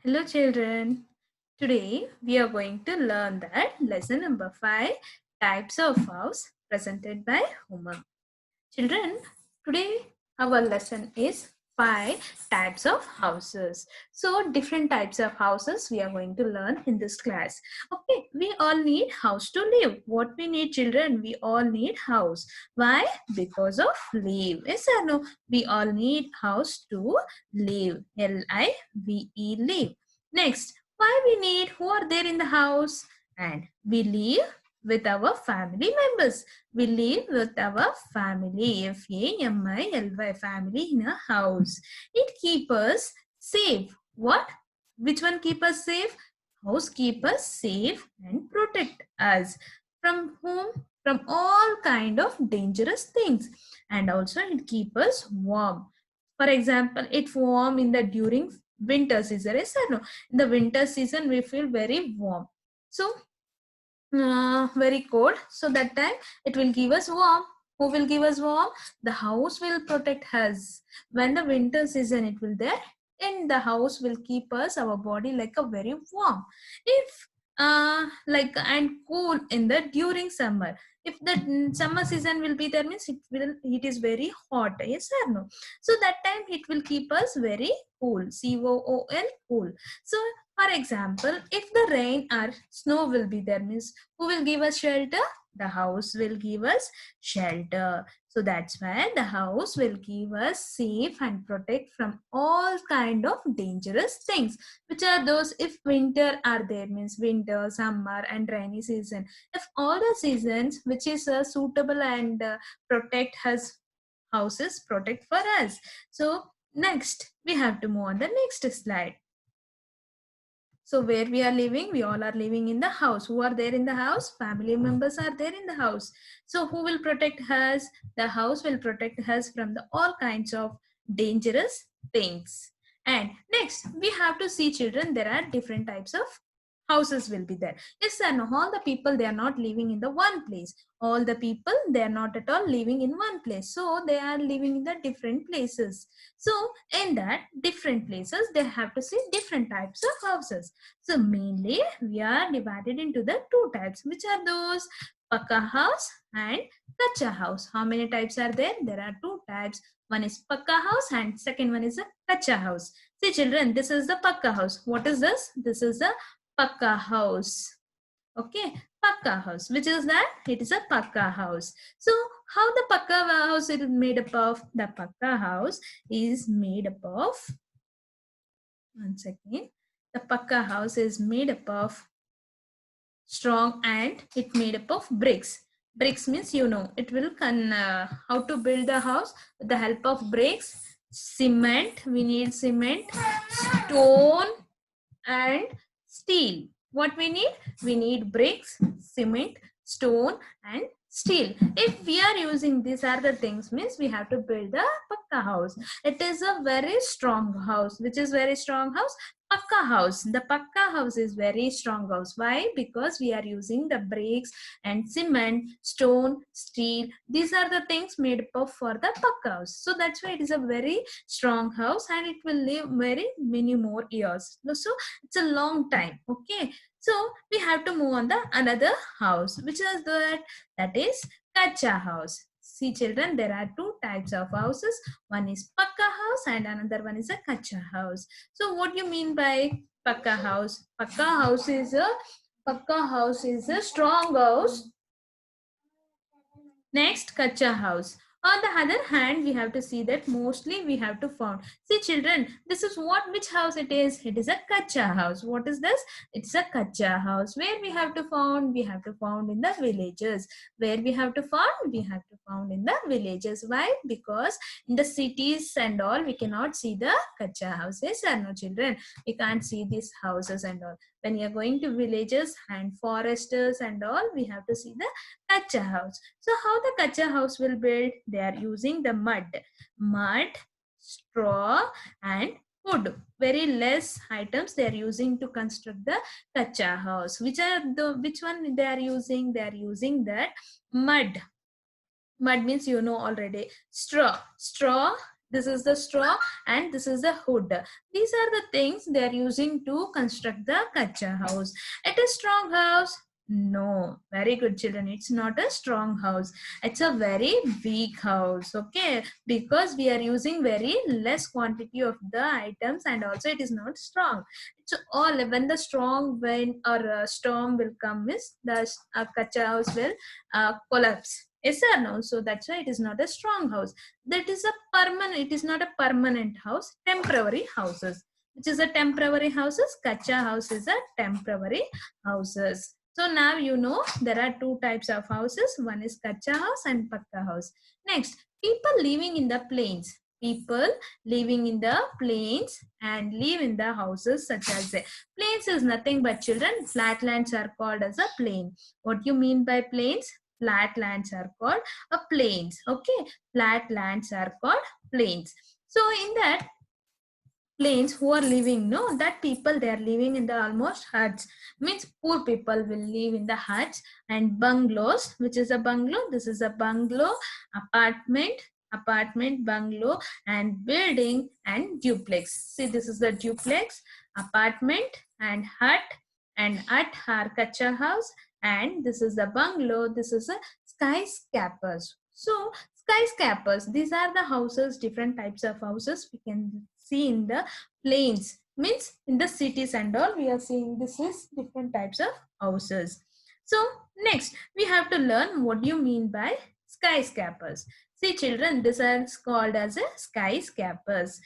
Hello children. Today we are going to learn that lesson number 5 types of house presented by Uma. Children, today our lesson is 5 types of houses. So different types of houses we are going to learn in this class. Okay, we all need house to live. What we need children? We all need house. Why? Because of live. Yes or no? We all need house to live. L-I-V-E live. Next, why we need who are there in the house? And we live with our family members. We live with our family, family, family in a house. It keeps us safe. What? Which one keep us safe? House keep us safe and protect us from whom? From all kind of dangerous things. And also it keep us warm. For example, it warm in the during winter season. Yes or no? In the winter season, we feel very warm. So very cold, so that time it will give us warm. Who will give us warm? The house will protect us. When the winter season it will there, and the house will keep us our body like a very warm. If like and cool in the during summer. If the summer season will be there, means it is very hot. Yes or no? So that time it will keep us very cool. COOL, cool. So for example, if the rain or snow will be there, means who will give us shelter? The house will give us shelter. So that's why the house will give us safe and protect from all kind of dangerous things. Which are those? If winter are there, means winter, summer and rainy season. If all the seasons which is suitable and protect us, houses protect for us. So next we have to move on the next slide. So where we are living, we all are living in the house. Who are there in the house? Family members are there in the house. So who will protect us? The house will protect us from the all kinds of dangerous things. And next, we have to see children. There are different types of houses will be there. Yes, and all the people, they are not living in the one place. All the people, they are not at all living in one place. So they are living in the different places. So in that different places, they have to see different types of houses. So mainly we are divided into the two types. Which are those? Pakka house and kacha house. How many types are there? There are two types. One is pakka house and second one is a kacha house. See children, this is the pakka house. What is this? This is a pakka house. Okay, pakka house. Which is that? It is a pakka house. So how the pakka house is made up of? The pakka house is made up of, one second. The pakka house is made up of strong and it made up of bricks. Bricks means it will how to build the house with the help of bricks, cement. We need cement, stone and steel. What we need? We need bricks, cement, stone and steel. If we are using these are the things, means we have to build a pakka house. It is a very strong house. Which is very strong house? Pakka house. The pakka house is very strong house. Why? Because we are using the bricks and cement, stone, steel. These are the things made up for the pakka house. So that's why it is a very strong house and it will live very many more years. So it's a long time. Okay, so we have to move on the another house, which is that is kacha house. See children, there are two types of houses. One is pakka house and another one is a kacha house. So what do you mean by pakka house? Pakka house is a strong house. Next, kacha house. On the other hand, we have to see that mostly we have to found. See children, this is which house it is? It is a kacha house. What is this? It's a kacha house. Where we have to found? We have to found in the villages. Where we have to found? We have to found in the villages. Why? Because in the cities and all, we cannot see the kacha houses. Or no children, we can't see these houses and all. When you are going to villages and foresters and all, we have to see the kacha house. So how the kacha house will build? They are using the mud, straw and wood. Very less items they are using to construct the kacha house. Which one they are using? They are using that mud. Mud means already. Straw This is the straw and this is the hood. These are the things they are using to construct the kacha house. It is strong house? No. Very good, children. It's not a strong house. It's a very weak house. Okay, because we are using very less quantity of the items, and also it is not strong. So all when the strong wind or storm will come, is the kacha house will collapse. Yes or no? So that's why it is not a strong house. That is a permanent. It is not a permanent house. Temporary houses. Which is a temporary houses. Kacha house is a temporary houses. So now you know there are two types of houses. One is kacha house and pakka house. Next, people living in the plains. People living in the plains and live in the houses such as plains is nothing but, children, flatlands are called as a plain. What you mean by plains? Flat lands are called a plains. Okay, flat lands are called plains. So in that plains, who are living, no, that people, they are living in the almost huts, means poor people will live in the huts, and bungalows. Which is a bungalow? This is a bungalow, apartment, bungalow, and building, and duplex. See, this is the duplex, apartment, and hut, and hut are kacha house, and this is the bungalow. This is a skyscrapers. So skyscrapers, these are the houses, different types of houses we can see in the plains, means in the cities and all. We are seeing this is different types of houses. So next we have to learn what do you mean by skyscrapers. See, children, this is called as a skyscrapers.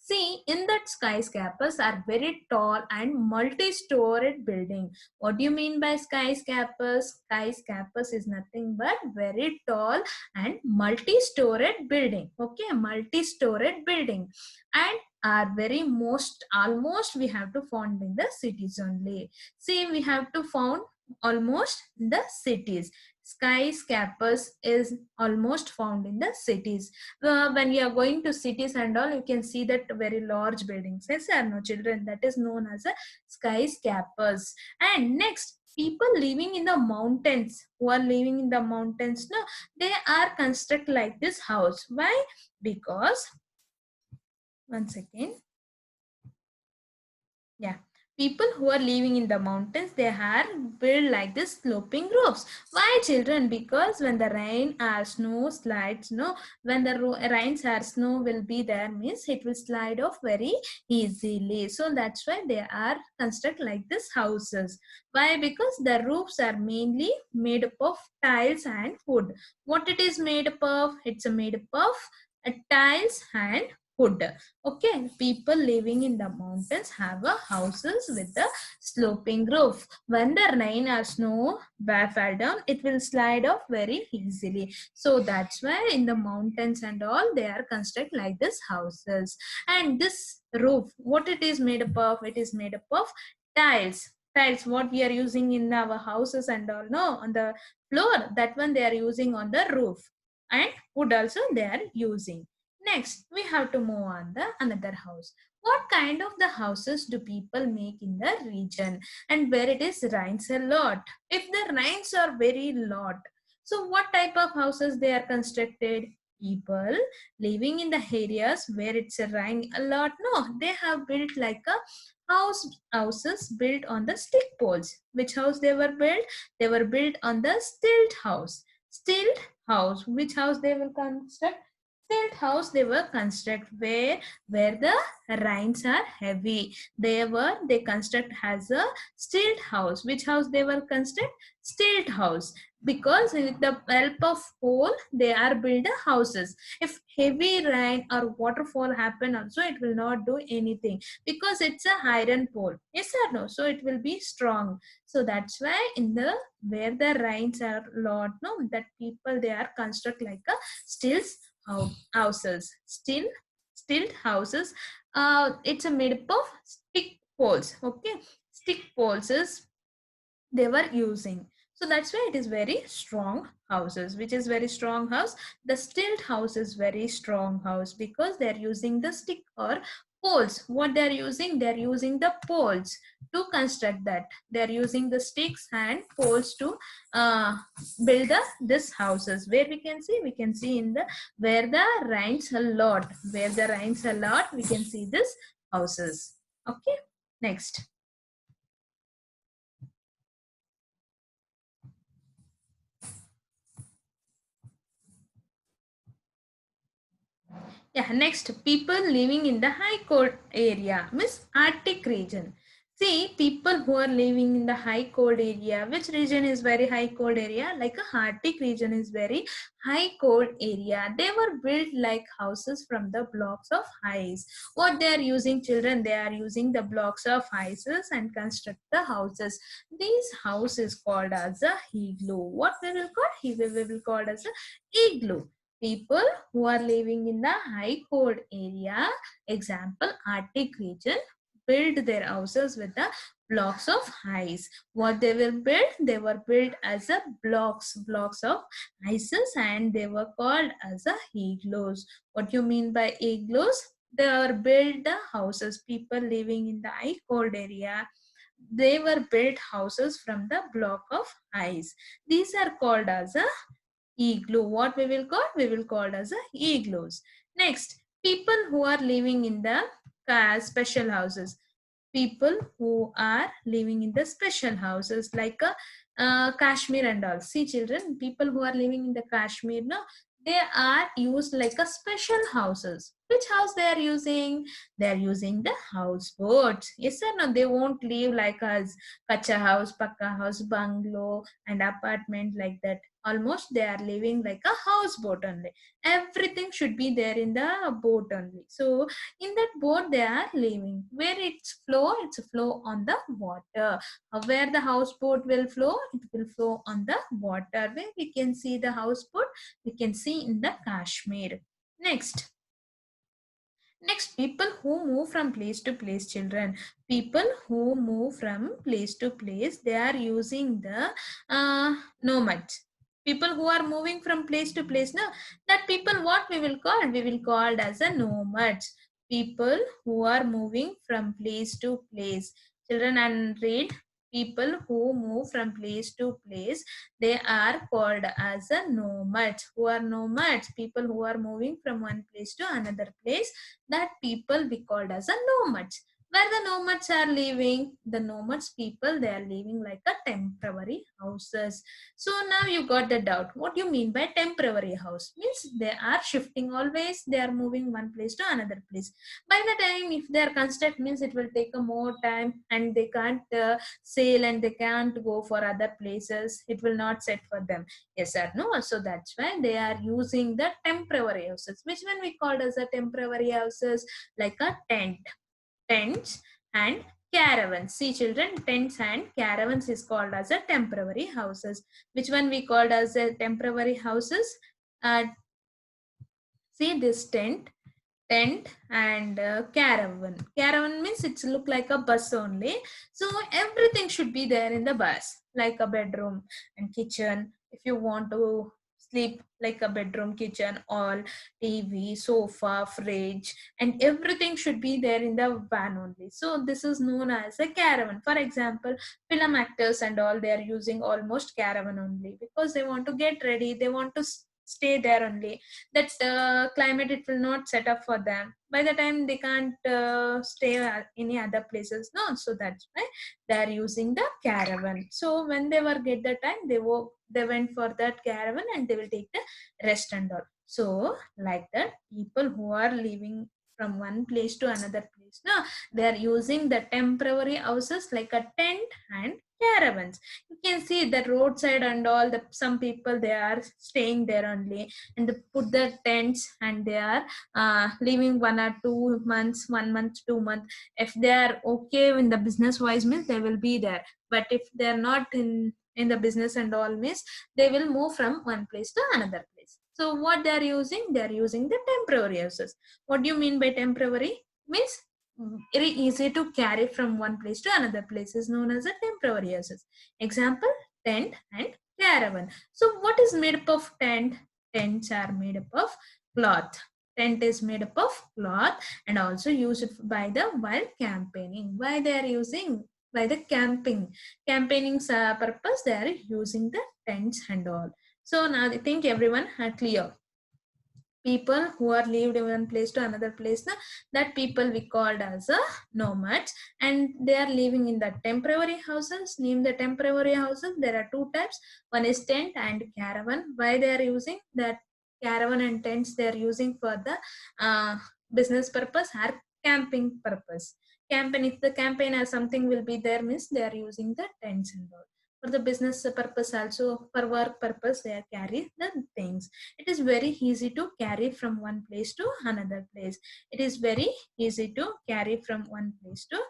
See, in that skyscrapers are very tall and multi-storied building. What do you mean by skyscrapers? Skyscrapers is nothing but very tall and multi-storied building. Okay, multi-storied building, and are very most almost we have to found in the cities only. See, we have to found almost in the cities. Skyscrapers is almost found in the cities. When you are going to cities and all, you can see that very large buildings. Yes or no, children? That is known as a skyscrapers. And next, people living in the mountains, who are living in the mountains, no, they are construct like this house. Why? Because, one second. Yeah, people who are living in the mountains, they are built like this sloping roofs. Why, children? Because when the rain or snow slides, no, when the rains or snow will be there, means it will slide off very easily. So that's why they are construct like this houses. Why? Because the roofs are mainly made up of tiles and wood. What it is made up of? It's made up of tiles and wood. Okay, people living in the mountains have a houses with a sloping roof. When the rain or snow fall down, it will slide off very easily. So that's why in the mountains and all, they are construct like this houses. And this roof, what it is made up of? It is made up of tiles. Tiles, what we are using in our houses and all, no, on the floor, that one they are using on the roof. And wood also they are using. Next, we have to move on the another house. What kind of the houses do people make in the region and where it is rains a lot? If the rains are very lot, so what type of houses they are constructed? People living in the areas where it's a rain a lot, no, they have built like a houses built on the stick poles. Which house they were built? They were built on the stilt house. Stilt house. Which house they will construct? Stilt house they were construct where the rains are heavy. They construct as a stilt house. Which house they will construct? Stilt house. Because with the help of pole they are build the houses. If heavy rain or waterfall happen also, it will not do anything because it's a iron pole. Yes or no? So it will be strong. So that's why in the where the rains are lot, no, that people they are construct like a stilts houses. Stilt houses. It's a made up of stick poles. Okay, stick poles is they were using. So that's why it is very strong houses. Which is very strong house? The stilt house is very strong house because they are using the stick or poles. What they are using? They are using the poles. to construct that. They are using the sticks and poles to build this houses. Where we can see in the where the rains a lot, where the rains a lot, we can see this houses. Okay, next. Yeah, next, people living in the high cold area, means Arctic region. See, people who are living in the high cold area, which region is very high cold area? Like a Arctic region is very high cold area. They were built like houses from the blocks of ice. What they are using, children? They are using the blocks of ices and construct the houses. These house is called as a igloo. What we will call? We will call as a igloo. People who are living in the high cold area, example Arctic region, build their houses with the blocks of ice. What they were built? They were built as a blocks of ices, and they were called as a igloos. What you mean by igloos? They are built the houses. People living in the high cold area, they were built houses from the block of ice. These are called as a igloo. What we will call? We will call as a igloos. Next, people who are living in the special houses. People who are living in the special houses like a Kashmir and all. See, children, people who are living in the Kashmir, no, they are used like a special houses. Which house they are using? They are using the houseboats. Yes or no? They won't live like us, kacha house, pakka house, bungalow, and apartment like that. Almost they are living like a houseboat only. Everything should be there in the boat only. So in that boat they are living. Where it's flow on the water. Where the houseboat will flow, it will flow on the water. Where we can see the houseboat, we can see in the Kashmir. Next, people who move from place to place, children. People who move from place to place, they are using the nomads. People who are moving from place to place, no, that people what we will call? We will call as a nomads. People who are moving from place to place. Children, and read, people who move from place to place, they are called as a nomads. Who are nomads? People who are moving from one place to another place, that people be called as a nomads. Where the nomads are living, the nomads people, they are living like a temporary houses. So now you got the doubt. What you mean by temporary house? Means they are shifting always, they are moving one place to another place. By the time if they are construct, means it will take a more time, and they can't sail, and they can't go for other places. It will not set for them. Yes or no? So that's why they are using the temporary houses. Which one we called as a temporary houses? Like a tents and caravans. See, children, tents and caravans is called as a temporary houses. Which one we called as a temporary houses? Uh, See this tent and caravan. Caravan means it's look like a bus only. So everything should be there in the bus, like a bedroom and kitchen. If you want to sleep, like a bedroom, kitchen, all TV, sofa, fridge, and everything should be there in the van only. So this is known as a caravan. For example, film actors and all, they are using almost caravan only because they want to get ready. They want to stay there only. That climate, it will not set up for them. By the time they can't stay at any other places, no. So that's why they are using the caravan. So when they were get the time, they went for that caravan, and they will take the rest and all. So like that, people who are living from one place to another place, no, they are using the temporary houses like a tent and caravans. You can see the roadside and all, the some people, they are staying there only, and they put the tents, and they are living 1 or 2 months, 1 month, 2 months. If they are okay in the business wise, means they will be there. But if they are not in the business and all, means they will move from one place to another place. So what they are using? They are using the temporary houses. What do you mean by temporary? Means very easy to carry from one place to another place is known as a temporary houses. Example, tent and caravan. So what is made up of tent? Tents are made up of cloth. Tent is made up of cloth and also used by the while campaigning. Why they are using? by the campaigning purpose. They are using the tents and all. So now I think everyone are clear. People who are lived in one place to another place, that people we called as a nomads, and they are living in the temporary houses. Name the temporary houses. There are two types. One is tent and caravan. Why they are using that caravan and tents? They are using for the business purpose or camping purpose. Campaign, if the campaign or something will be there, means they are using the tents and all. For the business purpose also, for work purpose, they are carry the things. It is very easy to carry from one place to another place. It is very easy to carry from one place to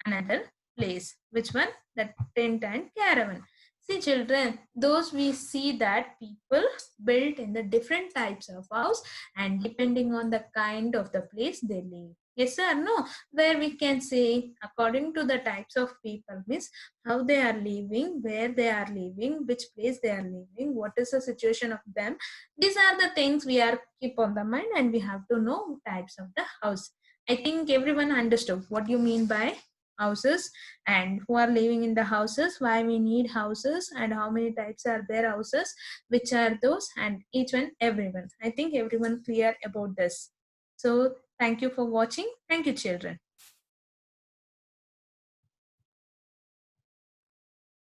another place. Which one? The tent and caravan. See children, those we see that people built in the different types of house, and depending on the kind of the place they live. Yes or no? Where we can say according to the types of people, means how they are living, where they are living, which place they are living, what is the situation of them. These are the things we are keep on the mind, and we have to know types of the house. I think everyone understood what you mean by houses, and who are living in the houses, why we need houses, and how many types are there houses, which are those, and each one, everyone. I think everyone clear about this. So thank you for watching. Thank you children.